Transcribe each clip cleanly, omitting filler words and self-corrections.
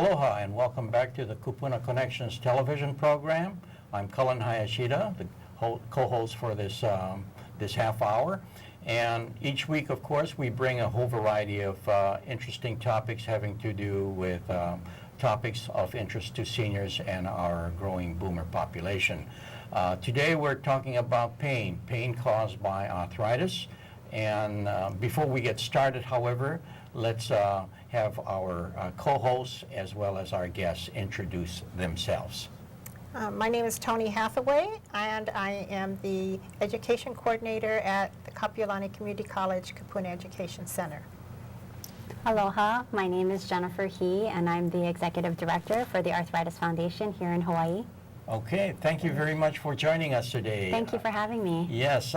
Aloha and welcome back to the Kupuna Connections television program. I'm Cullen Hayashida, the co-host for this half hour. And each week, of course, we bring a whole variety of interesting topics having to do with topics of interest to seniors and our growing boomer population. Today we're talking about pain caused by arthritis. And before we get started, however, let's have our co-hosts as well as our guests introduce themselves. My name is Tony Hathaway, and I am the Education Coordinator at the Kapi'olani Community College Kupuna Education Center. Aloha, my name is Jennifer He, and I'm the Executive Director for the Arthritis Foundation here in Hawaii. Okay, thank you very much for joining us today. Thank you for having me. Yes,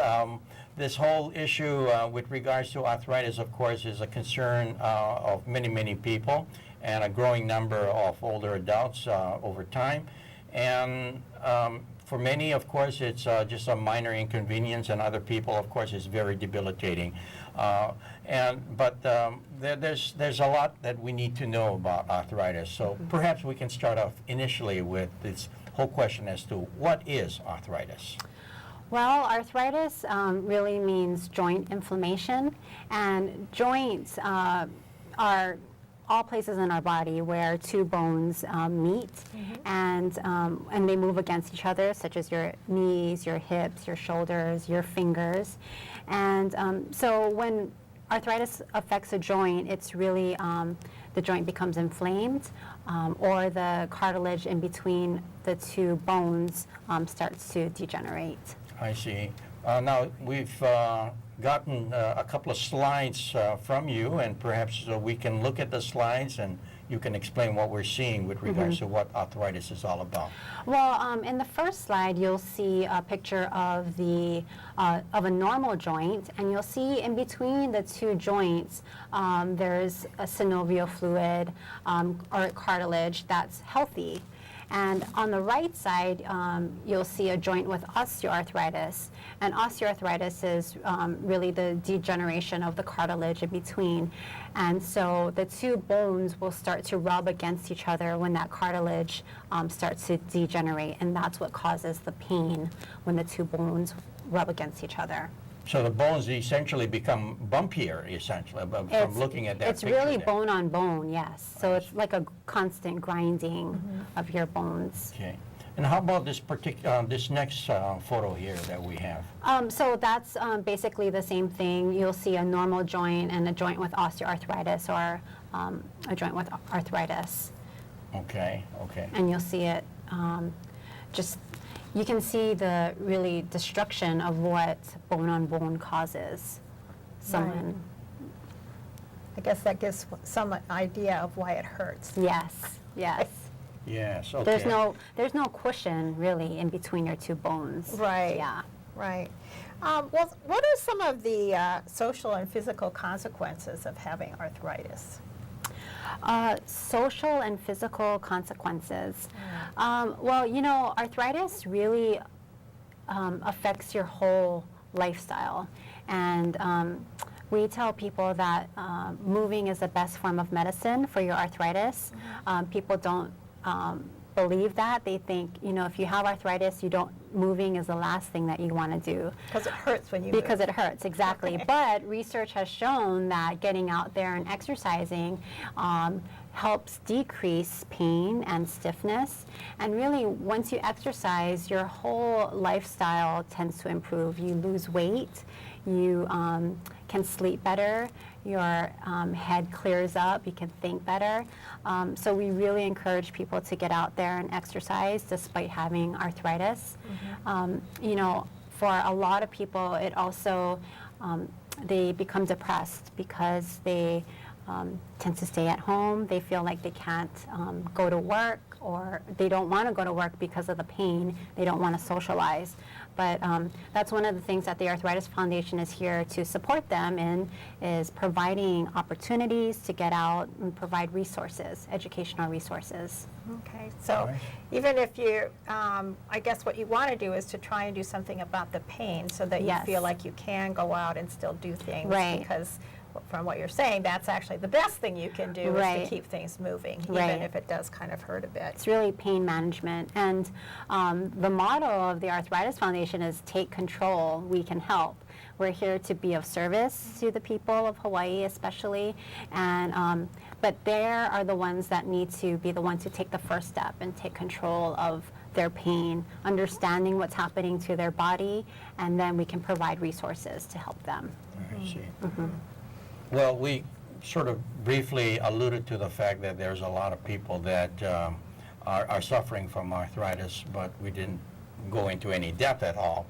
this whole issue with regards to arthritis, of course, is a concern of many people and a growing number of older adults over time. And for many, of course, it's just a minor inconvenience, and other people, of course, it's very debilitating. But there's a lot that we need to know about arthritis. So perhaps we can start off initially with this whole question as to what is arthritis? Well, arthritis really means joint inflammation, and joints are all places in our body where two bones meet, and they move against each other, such as your knees, your hips, your shoulders, your fingers. And so when arthritis affects a joint, it's really the joint becomes inflamed, or the cartilage in between the two bones starts to degenerate. I see. Now, we've gotten a couple of slides from you, and perhaps we can look at the slides and you can explain what we're seeing with regards to what arthritis is all about. Well, in the first slide, you'll see a picture of a normal joint, and you'll see in between the two joints, there's a synovial fluid or cartilage that's healthy. And on the right side, you'll see a joint with osteoarthritis. And osteoarthritis is really the degeneration of the cartilage in between. And so the two bones will start to rub against each other when that cartilage starts to degenerate. And that's what causes the pain when the two bones rub against each other. So the bones essentially become bumpier, essentially, from looking at that It's picture really there. bone on bone, yes. So it's like a constant grinding of your bones. Okay. And how about this this next photo here that we have? So that's basically the same thing. You'll see a normal joint and a joint with osteoarthritis, or a joint with arthritis. Okay, okay. And you'll see it you can see the really destruction of what bone on bone causes someone. I guess that gives some idea of why it hurts. Yes, yes. Yes, okay. There's no cushion really in between your two bones. Right. Yeah. Right. Well, what are some of the social and physical consequences of having arthritis? Social and physical consequences. Well, you know, arthritis really affects your whole lifestyle. And we tell people that moving is the best form of medicine for your arthritis. People don't believe that. They think, you know, if you have arthritis, moving is the last thing that you want to do. Because it hurts when you move. Because it hurts, exactly. Okay. But research has shown that getting out there and exercising helps decrease pain and stiffness. And really, once you exercise, your whole lifestyle tends to improve. You lose weight, you can sleep better, your head clears up, you can think better. So we really encourage people to get out there and exercise despite having arthritis. You know, for a lot of people, it also, they become depressed because they tend to stay at home. They feel like they can't go to work, or they don't want to go to work because of the pain. They don't want to socialize. But that's one of the things that the Arthritis Foundation is here to support them in, is providing opportunities to get out and provide resources, educational resources. Okay, so even if you, I guess what you want to do is to try and do something about the pain so that you feel like you can go out and still do things. Right. Because from what you're saying, that's actually the best thing you can do is to Right. keep things moving, Right. even if it does kind of hurt a bit. It's really pain management. And the motto of the Arthritis Foundation is take control, we can help. We're here to be of service to the people of Hawaii especially. And, but they are the ones that need to be the ones who take the first step and take control of their pain, understanding what's happening to their body, and then we can provide resources to help them. I see. Well, we sort of briefly alluded to the fact that there's a lot of people that are suffering from arthritis, but we didn't go into any depth at all.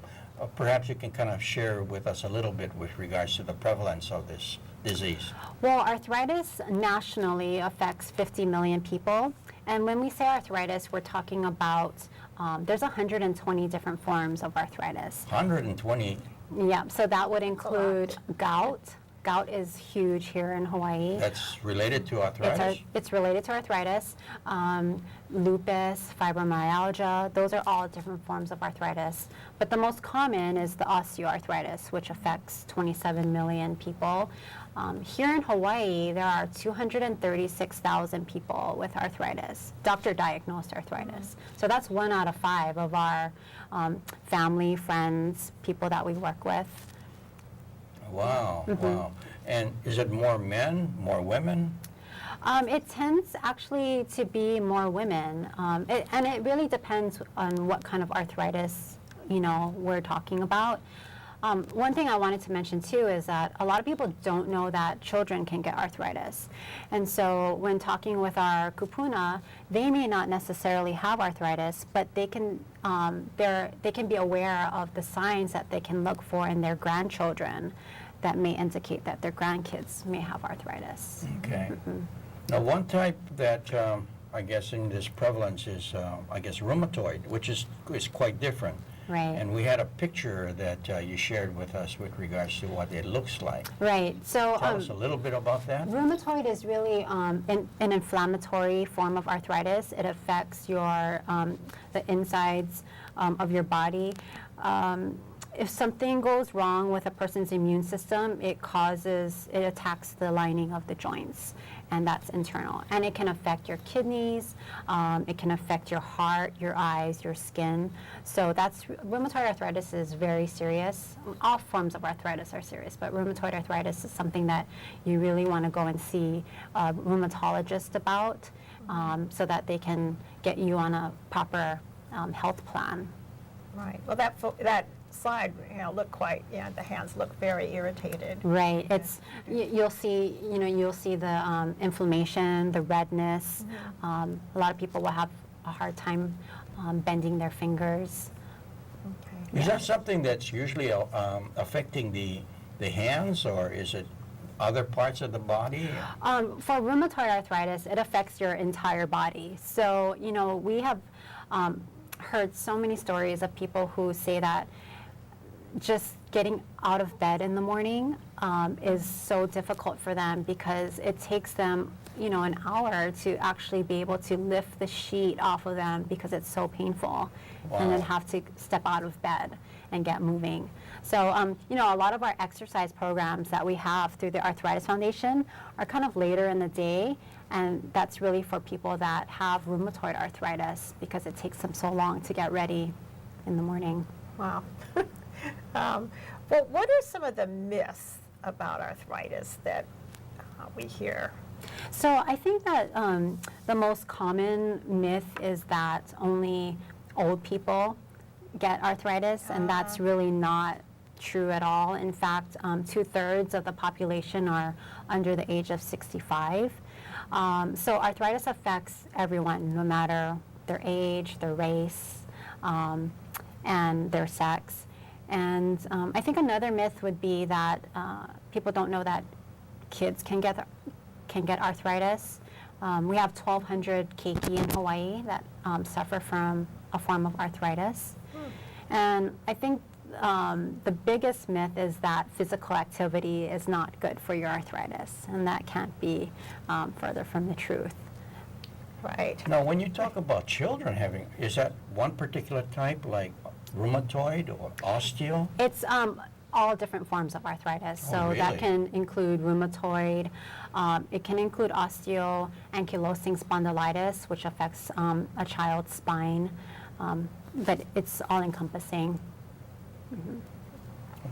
Perhaps you can kind of share with us a little bit with regards to the prevalence of this disease. Well, arthritis nationally affects 50 million people. And when we say arthritis, we're talking about, there's 120 different forms of arthritis. 120. Yeah, so that would include gout. Gout is huge here in Hawaii. That's related to arthritis? It's related to arthritis. Lupus, fibromyalgia, those are all different forms of arthritis. But the most common is the osteoarthritis, which affects 27 million people. Here in Hawaii, there are 236,000 people with arthritis, doctor-diagnosed arthritis. So that's 1 out of 5 of our family, friends, people that we work with. Wow, wow. And is it more men, more women? It tends actually to be more women, and it really depends on what kind of arthritis, we're talking about. One thing I wanted to mention too is that a lot of people don't know that children can get arthritis. And so when talking with our kupuna, they may not necessarily have arthritis, but they can be aware of the signs that they can look for in their grandchildren that may indicate that their grandkids may have arthritis. Okay. Now, one type that I guess in this prevalence is, rheumatoid, which is quite different. Right. And we had a picture that you shared with us with regards to what it looks like. Right. So Tell us a little bit about that. rheumatoid is really an inflammatory form of arthritis. It affects your the insides of your body. If something goes wrong with a person's immune system, it attacks the lining of the joints, and that's internal. And it can affect your kidneys, it can affect your heart, your eyes, your skin. So rheumatoid arthritis is very serious. All forms of arthritis are serious, but rheumatoid arthritis is something that you really want to go and see a rheumatologist about, so that they can get you on a proper health plan. Right. Well, that slide, look the hands look very irritated. Right. It's you'll see the inflammation, the redness. A lot of people will have a hard time bending their fingers. Okay. Is that something that's usually affecting the hands, or is it other parts of the body? For rheumatoid arthritis, it affects your entire body. So, we have heard so many stories of people who say that just getting out of bed in the morning is so difficult for them because it takes them, an hour to actually be able to lift the sheet off of them because it's so painful. Wow. And then have to step out of bed and get moving. So, a lot of our exercise programs that we have through the Arthritis Foundation are kind of later in the day, and that's really for people that have rheumatoid arthritis because it takes them so long to get ready in the morning. Wow. Well, what are some of the myths about arthritis that we hear? So I think that the most common myth is that only old people get arthritis, and that's really not true at all. In fact, 2/3 of the population are under the age of 65. So arthritis affects everyone, no matter their age, their race, and their sex. And I think another myth would be that people don't know that kids can get arthritis. We have 1,200 keiki in Hawaii that suffer from a form of arthritis. And I think the biggest myth is that physical activity is not good for your arthritis, and that can't be further from the truth. Right. Now, when you talk about children is that one particular type, like rheumatoid or osteo? It's all different forms of arthritis. Oh, So really? that can include rheumatoid, it can include osteoankylosing spondylitis, which affects a child's spine, but it's all encompassing.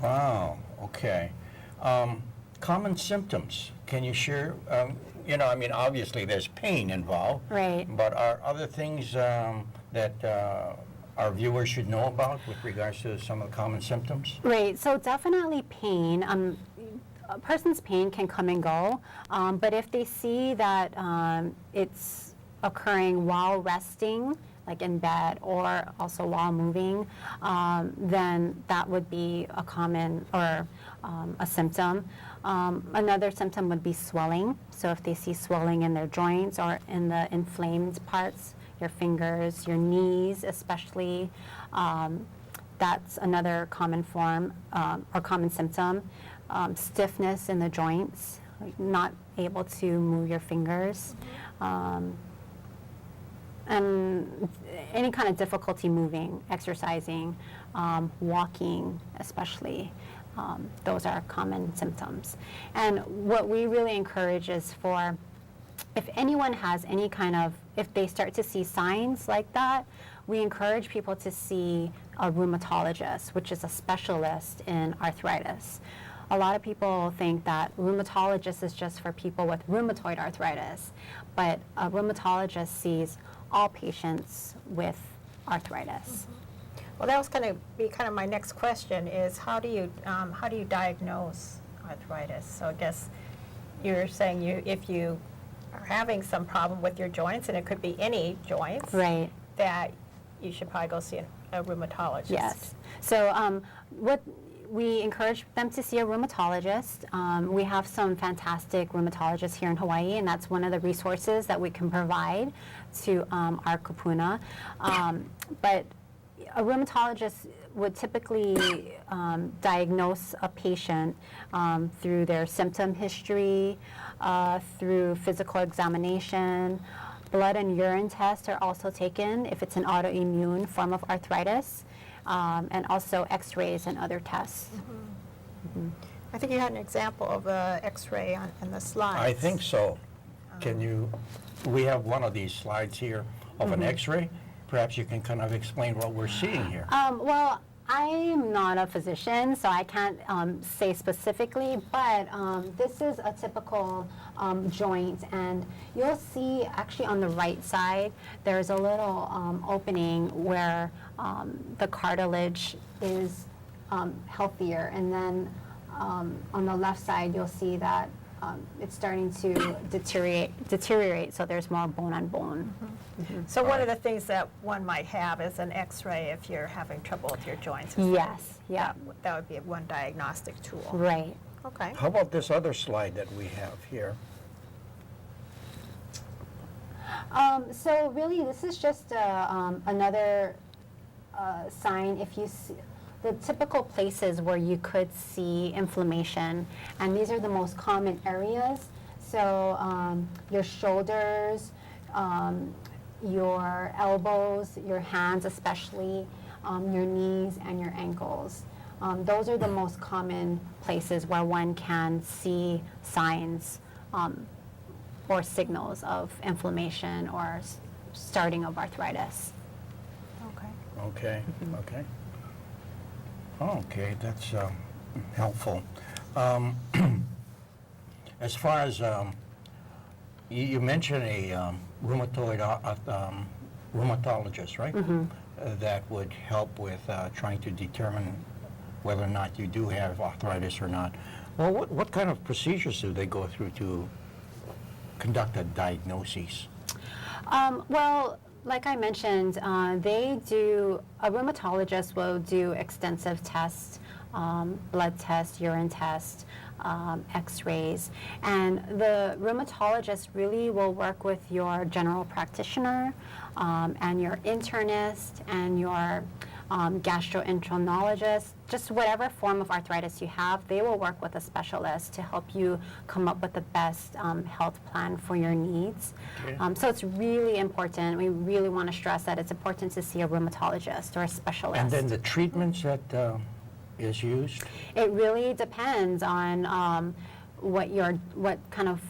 Wow, okay. Common symptoms, can you share? You know, I mean, obviously there's pain involved. Right. But are other things that our viewers should know about with regards to some of the common symptoms? Right, so definitely pain. A person's pain can come and go, but if they see that it's occurring while resting, like in bed, or also while moving, then that would be a common or a symptom. Another symptom would be swelling. So if they see swelling in their joints or in the inflamed parts, your fingers, your knees especially, that's another common form or common symptom. Stiffness in the joints, like not able to move your fingers. And any kind of difficulty moving, exercising, walking especially, those are common symptoms. And what we really encourage is for, if anyone has any kind of, if they start to see signs like that, we encourage people to see a rheumatologist, which is a specialist in arthritis. A lot of people think that rheumatologist is just for people with rheumatoid arthritis, but a rheumatologist sees all patients with arthritis. Well, that was going to be kind of my next question is how do you diagnose arthritis? So I guess you're saying if you are having some problem with your joints, and it could be any joints, Right. that you should probably go see a rheumatologist. Yes. So what we encourage them to see a rheumatologist. We have some fantastic rheumatologists here in Hawaii, and that's one of the resources that we can provide to our kupuna. But a rheumatologist would typically diagnose a patient through their symptom history, through physical examination. Blood and urine tests are also taken if it's an autoimmune form of arthritis, and also x-rays and other tests. I think you had an example of an x-ray in the slides. I think so. Can you, we have one of these slides here of an x-ray. Perhaps you can kind of explain what we're seeing here. Well, I'm not a physician, so I can't say specifically, but this is a typical joint, and you'll see actually on the right side, there's a little opening where the cartilage is healthier, and then on the left side, you'll see that it's starting to deteriorate, so there's more bone on bone. So one of the things that one might have is an x-ray if you're having trouble with your joints. Yes, yeah, That would be one diagnostic tool. right. Okay. How about this other slide that we have here? So really, this is just another sign. If you see the typical places where you could see inflammation, and these are the most common areas. So your shoulders, your elbows, your hands especially, your knees and your ankles. Those are the most common places where one can see signs or signals of inflammation or starting of arthritis. Okay. Okay, okay. Okay, that's helpful. As far as, you mentioned a rheumatologist, right? That would help with trying to determine whether or not you do have arthritis or not. Well, what kind of procedures do they go through to conduct a diagnosis? Well, like I mentioned, a rheumatologist will do extensive tests, blood tests, urine tests, x-rays, and the rheumatologist really will work with your general practitioner and your internist and your gastroenterologist, just whatever form of arthritis you have, they will work with a specialist to help you come up with the best health plan for your needs. Okay. So it's really important. We really want to stress that it's important to see a rheumatologist or a specialist. And then the treatments that is used? It really depends on what kind of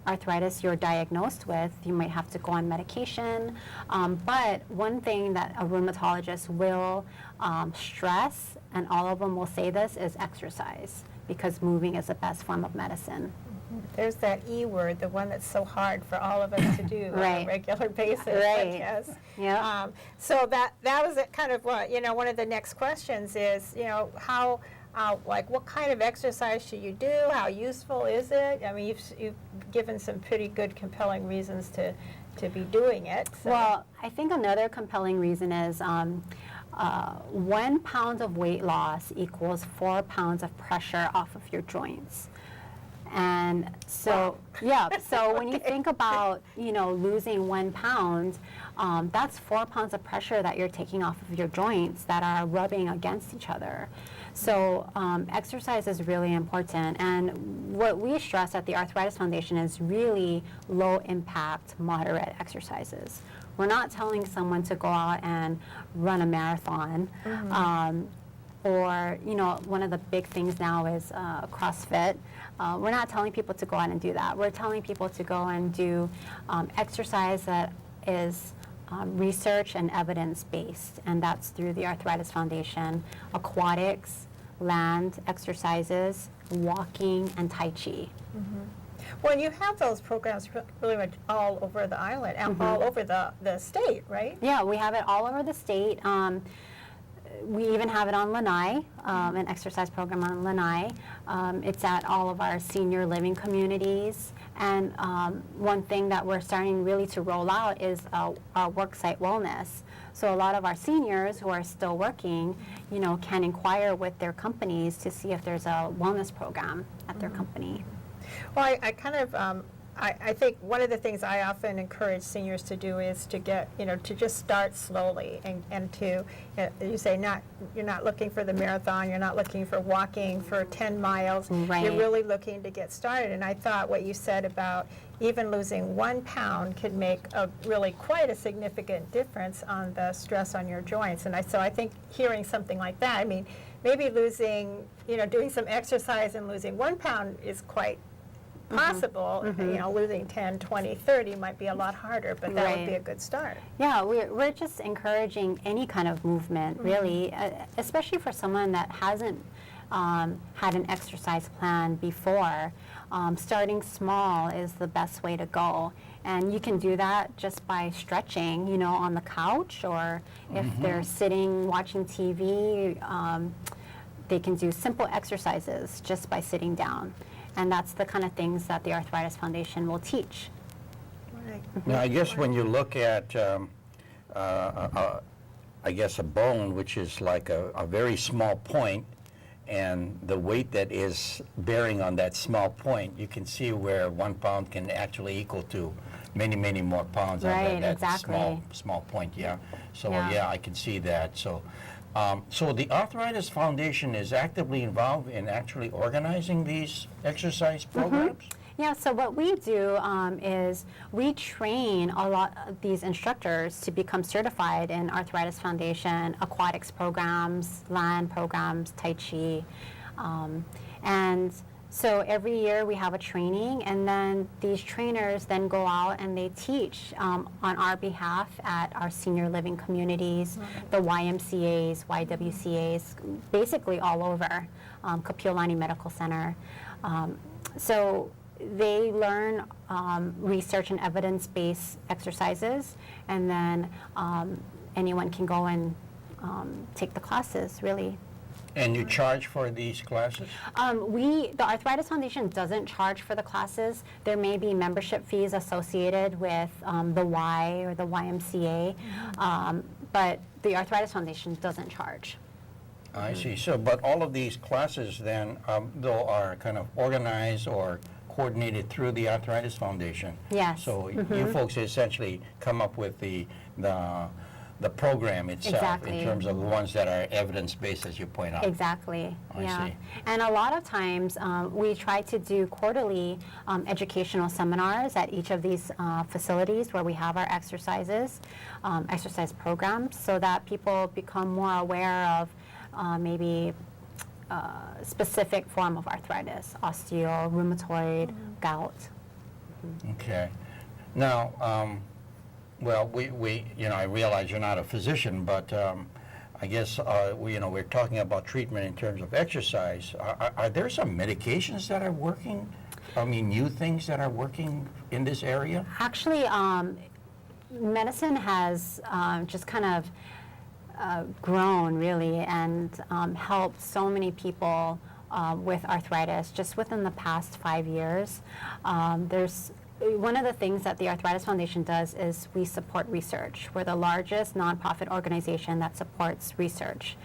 arthritis you're diagnosed with. You might have to go on medication. But one thing that a rheumatologist will stress, and all of them will say this, is exercise, because moving is the best form of medicine. There's that E word, the one that's so hard for all of us to do on a Right. regular basis. Right. Yes. Yeah. So that was kind of what, one of the next questions is, how, like, what kind of exercise should you do? How useful is it? I mean, you've given some pretty good, compelling reasons to be doing it. So. Well, I think another compelling reason is 1 pound of weight loss equals 4 pounds of pressure off of your joints. And so, yeah, so when you think about, losing 1 pound, that's 4 pounds of pressure that you're taking off of your joints that are rubbing against each other. So exercise is really important. And what we stress at the Arthritis Foundation is really low impact, moderate exercises. We're not telling someone to go out and run a marathon. Or, one of the big things now is CrossFit. We're not telling people to go out and do that. We're telling people to go and do exercise that is research and evidence-based, and that's through the Arthritis Foundation, aquatics, land exercises, walking, and Tai Chi. Well, you have those programs really much all over the island, and all over the state, right? Yeah, we have it all over the state. We even have it on Lanai, an exercise program on Lanai. It's at all of our senior living communities. And one thing that we're starting really to roll out is our worksite wellness. So a lot of our seniors who are still working, can inquire with their companies to see if there's a wellness program at their company. Well, I kind of, I think one of the things I often encourage seniors to do is to get, to just start slowly and to, you say, you're not looking for the marathon, you're not looking for walking for 10 miles. Right. You're really looking to get started. And I thought what you said about even losing 1 pound could make really quite a significant difference on the stress on your joints. And so I think hearing something like that, I mean, maybe losing, doing some exercise and losing 1 pound is quite possible. Losing 10, 20, 30 might be a lot harder, but that would be a good start. Yeah, we're just encouraging any kind of movement, really, especially for someone that hasn't had an exercise plan before. Starting small is the best way to go. And you can do that just by stretching, on the couch, or if they're sitting watching TV, they can do simple exercises just by sitting down. And that's the kind of things that the Arthritis Foundation will teach. Right. Now, I guess when you look at, I guess, a bone, which is like a very small point, and the weight that is bearing on that small point, you can see where 1 pound can actually equal to many, many more pounds Right, on that exactly. small point, yeah. So, Yeah. I can see that. So, so the Arthritis Foundation is actively involved in actually organizing these exercise programs? Yeah, so what we do is we train a lot of these instructors to become certified in Arthritis Foundation, aquatics programs, land programs, Tai Chi. And so every year we have a training, and then these trainers then go out and they teach on our behalf at our senior living communities, the YMCAs, YWCAs, basically all over, Kapi'olani Medical Center. So they learn research and evidence-based exercises, and then anyone can go and take the classes, really. And you charge for these classes? The Arthritis Foundation doesn't charge for the classes. There may be membership fees associated with the Y or the YMCA, but the Arthritis Foundation doesn't charge. I see. So, but all of these classes then, though, are kind of organized or coordinated through the Arthritis Foundation. Yes. So you folks essentially come up with the program itself. Exactly. In terms of the ones that are evidence-based, as you point out. Exactly. I Yeah. see. And a lot of times we try to do quarterly educational seminars at each of these facilities where we have our exercises, exercise programs, so that people become more aware of maybe specific form of arthritis, osteo, rheumatoid, gout. Okay. Now, well, we I realize you're not a physician, but I guess we're talking about treatment in terms of exercise. Are there some medications that are working? I mean, new things that are working in this area? Actually, medicine has just kind of grown really and helped so many people with arthritis just within the past 5 years. There's one of the things that the Arthritis Foundation does is we support research. We're the largest nonprofit organization that supports research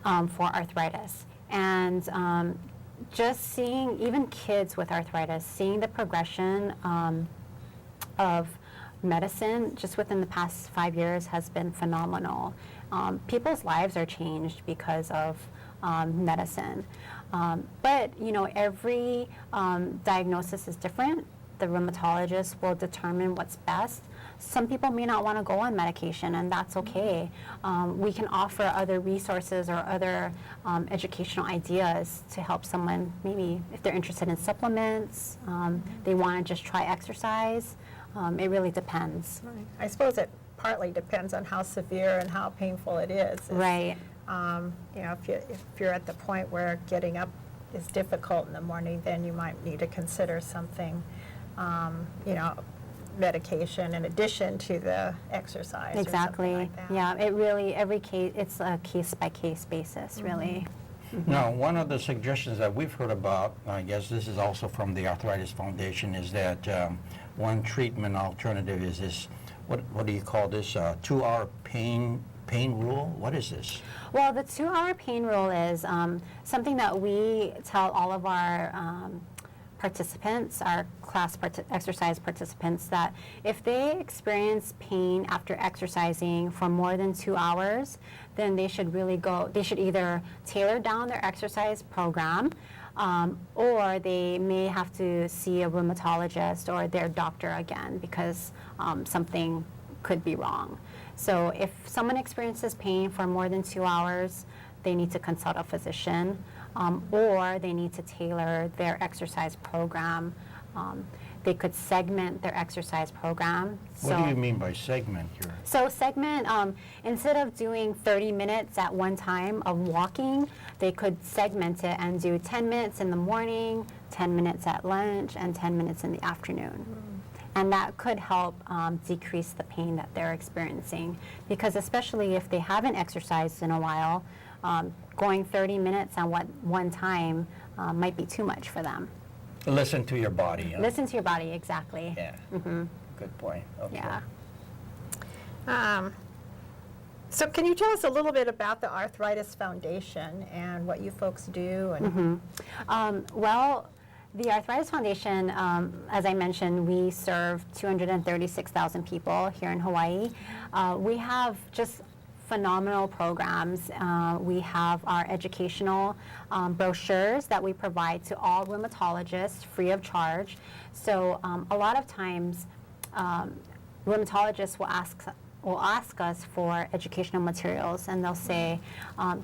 for arthritis. And just seeing even kids with arthritis, seeing the progression of medicine just within the past 5 years has been phenomenal. People's lives are changed because of medicine. But every diagnosis is different. The rheumatologist will determine what's best. Some people may not want to go on medication, and that's okay. We can offer other resources or other educational ideas to help someone, maybe if they're interested in supplements, they want to just try exercise. It really depends. Right. I suppose it partly depends on how severe and how painful it is. Right. If you're at the point where getting up is difficult in the morning, then you might need to consider something, medication in addition to the exercise. Exactly. Or something like that. Yeah, it really, every case, it's a case-by-case basis, really. Now, one of the suggestions that we've heard about, I guess this is also from the Arthritis Foundation, is that one treatment alternative is this, what do you call this, 2-hour pain rule? What is this? Well, the 2-hour pain rule is something that we tell all of our participants, our exercise participants, that if they experience pain after exercising for more than 2 hours, then they should either tailor down their exercise program, or they may have to see a rheumatologist or their doctor again because something could be wrong. So if someone experiences pain for more than 2 hours, they need to consult a physician, or they need to tailor their exercise program. They could segment their exercise program. What do you mean by segment here? So segment, instead of doing 30 minutes at one time of walking, they could segment it and do 10 minutes in the morning, 10 minutes at lunch, and 10 minutes in the afternoon. And that could help decrease the pain that they're experiencing. Because especially if they haven't exercised in a while, going 30 minutes on one time might be too much for them. Listen to your body. Huh? Listen to your body, exactly. Yeah. Good point. Okay. Yeah. So can you tell us a little bit about the Arthritis Foundation and what you folks do? And Well, the Arthritis Foundation, as I mentioned, we serve 236,000 people here in Hawaii. We have just phenomenal programs. We have our educational brochures that we provide to all rheumatologists free of charge. So a lot of times rheumatologists will ask us for educational materials, and they'll say,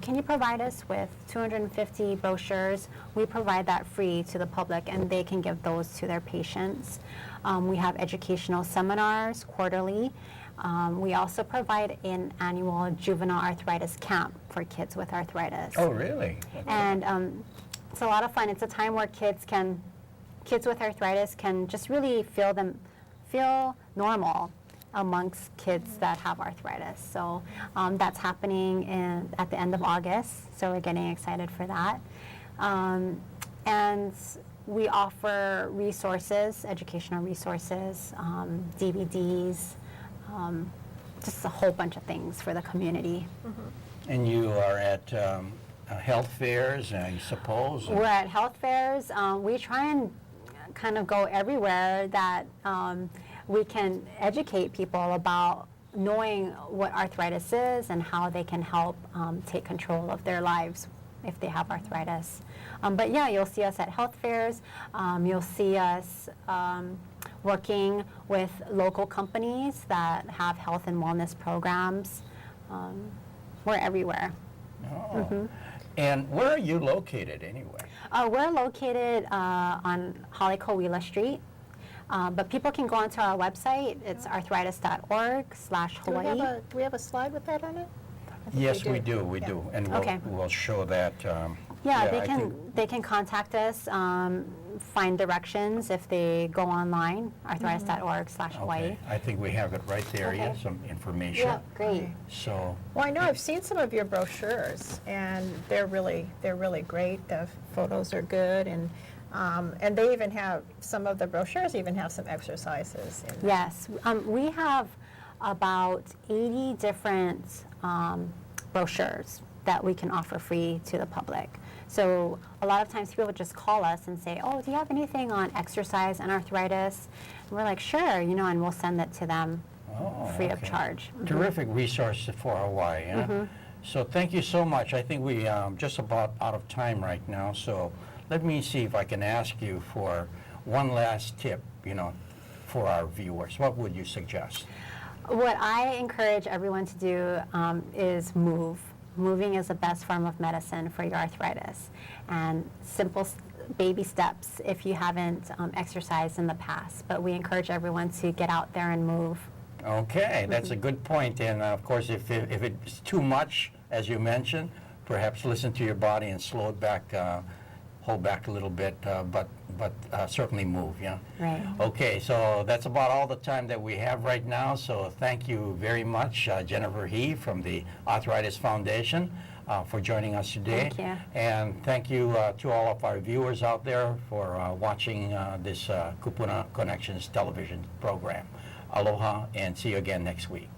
can you provide us with 250 brochures? We provide that free to the public, and they can give those to their patients. We have educational seminars quarterly. We also provide an annual juvenile arthritis camp for kids with arthritis. Oh, really? Okay. And it's a lot of fun. It's a time where kids with arthritis can just really feel normal amongst kids that have arthritis. So that's happening at the end of August, so we're getting excited for that. And we offer resources, educational resources, DVDs, just a whole bunch of things for the community. And you are at health fairs, I suppose? We're at health fairs. We try and kind of go everywhere that we can educate people about knowing what arthritis is and how they can help take control of their lives if they have arthritis. But yeah, you'll see us at health fairs. You'll see us working with local companies that have health and wellness programs. We're everywhere. Oh. And where are you located anyway? We're located on Hawai'i Street, but people can go onto our website. It's arthritis.org/Hawaii. Do we have a slide with that on it? I think Yes, we do, Yeah. and Okay. we'll show that. Yeah, I think- they can contact us, find directions if they go online, arthritis.org/Hawaii. Okay, I think we have it right there, Okay. yeah, some information. Yeah, great. So, Well, I know I've seen some of your brochures, and they're really great. The photos are good, and they even have, some of the brochures even have some exercises in them. Yes, we have about 80 different brochures that we can offer free to the public. So a lot of times people just call us and say, oh, do you have anything on exercise and arthritis? And we're like, sure, and we'll send it to them free of okay. charge. Terrific resource for Hawaii, huh? So thank you so much. I think we just about out of time right now, so let me see if I can ask you for one last tip, for our viewers. What would you suggest? What I encourage everyone to do is move. Moving is the best form of medicine for your arthritis. And simple baby steps if you haven't exercised in the past. But we encourage everyone to get out there and move. Okay, that's a good point. And of course, if it's too much, as you mentioned, perhaps listen to your body and slow it back, hold back a little bit, but certainly move, yeah? Right. Okay, so that's about all the time that we have right now. So thank you very much, Jennifer He from the Arthritis Foundation, for joining us today. Thank you. And thank you to all of our viewers out there for watching this Kupuna Connections television program. Aloha, and see you again next week.